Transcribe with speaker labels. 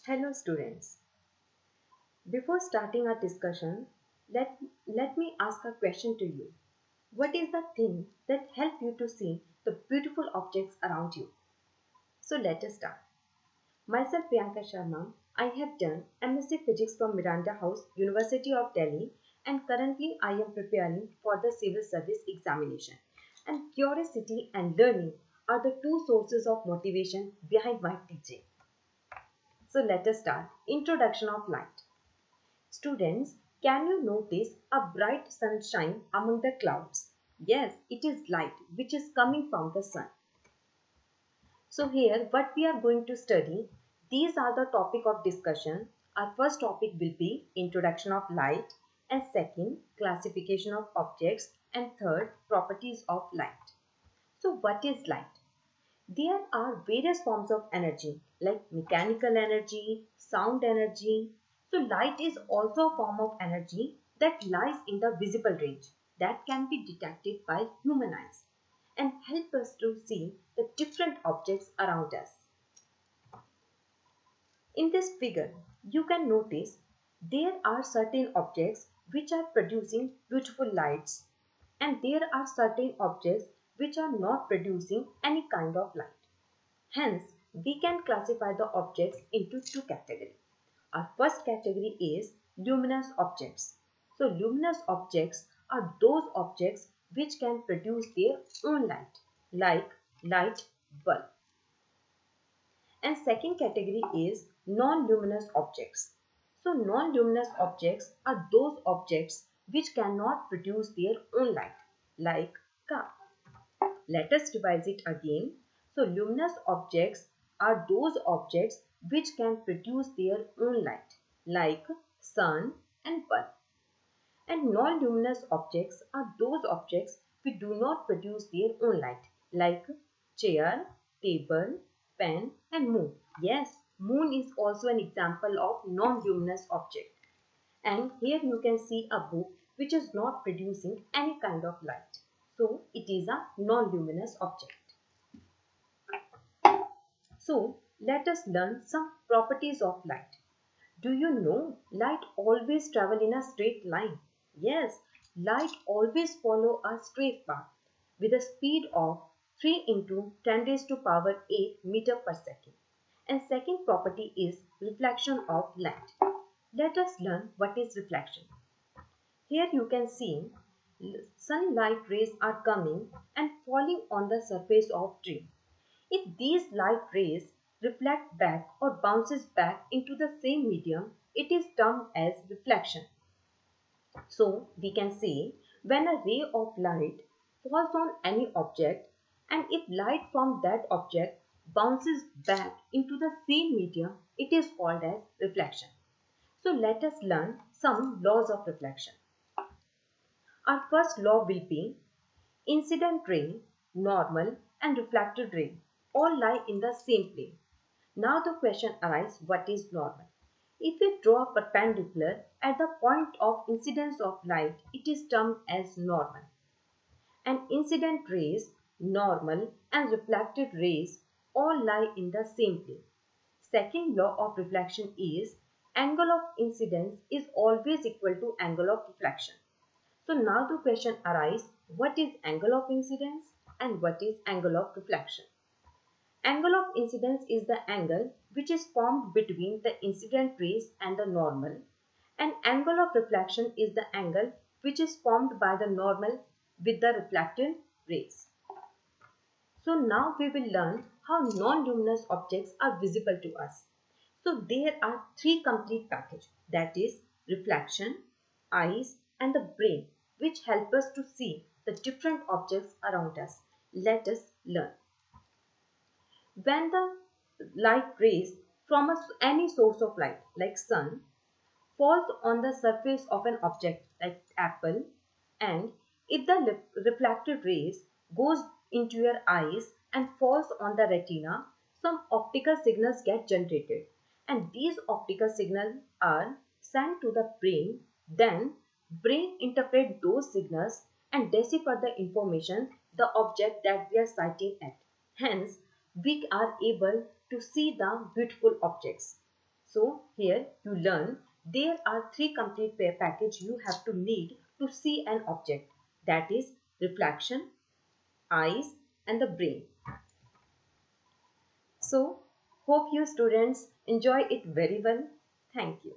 Speaker 1: Hello students. Before starting our discussion, let me ask a question to you. What is the thing that helps you to see the beautiful objects around you? So let us start. Myself Priyanka Sharma, I have done MSc Physics from Miranda House, University of Delhi, and currently I am preparing for the civil service examination. And curiosity and learning are the two sources of motivation behind my teaching. So let us start. Introduction of light. Students, can you notice a bright sunshine among the clouds? Yes, it is light which is coming from the sun. So here what we are going to study, these are the topic of discussion. Our first topic will be introduction of light, and second classification of objects, and third properties of light. So what is light? There are various forms of energy like mechanical energy, sound energy. So light is also a form of energy that lies in the visible range that can be detected by human eyes and help us to see the different objects around us. In this figure, you can notice there are certain objects which are producing beautiful lights, and there are certain objects which are not producing any kind of light. Hence, we can classify the objects into two categories. Our first category is luminous objects. So, luminous objects are those objects which can produce their own light, like light bulb. And second category is non-luminous objects. So, non-luminous objects are those objects which cannot produce their own light, like car. Let us revise it again. So luminous objects are those objects which can produce their own light, like sun and bulb. And non-luminous objects are those objects which do not produce their own light, like chair, table, pen and moon. Yes, moon is also an example of non-luminous object. And here you can see a book which is not producing any kind of light. So it is a non-luminous object. So let us learn some properties of light. Do you know light always travel in a straight line? Yes, light always follow a straight path with a speed of 3 into 10 raised to power 8 meter per second. And second property is reflection of light. Let us learn what is reflection. Here you can see sunlight rays are coming and falling on the surface of tree. If these light rays reflect back or bounces back into the same medium, it is termed as reflection. So we can say when a ray of light falls on any object, and if light from that object bounces back into the same medium, it is called as reflection. So let us learn some laws of reflection. Our first law will be incident ray, normal and reflected ray all lie in the same plane. Now the question arises, what is normal? If we draw a perpendicular at the point of incidence of light, it is termed as normal. And incident rays, normal and reflected rays all lie in the same plane. Second law of reflection is angle of incidence is always equal to angle of reflection. So now the question arises, what is angle of incidence and what is angle of reflection? Angle of incidence is the angle which is formed between the incident rays and the normal, and angle of reflection is the angle which is formed by the normal with the reflected rays. So now we will learn how non-luminous objects are visible to us. So there are three complete packages, that is reflection, eyes and the brain, which help us to see the different objects around us. Let us learn. When the light rays from any source of light like sun falls on the surface of an object like apple, and if the reflected rays goes into your eyes and falls on the retina, some optical signals get generated, and these optical signals are sent to the brain. Then brain interpret those signals and decipher the information the object that we are sighting at. Hence we are able to see the beautiful objects. So here you learn there are three complete package you have to need to see an object, that is reflection, eyes and the brain. So hope you students enjoy it very well. Thank you.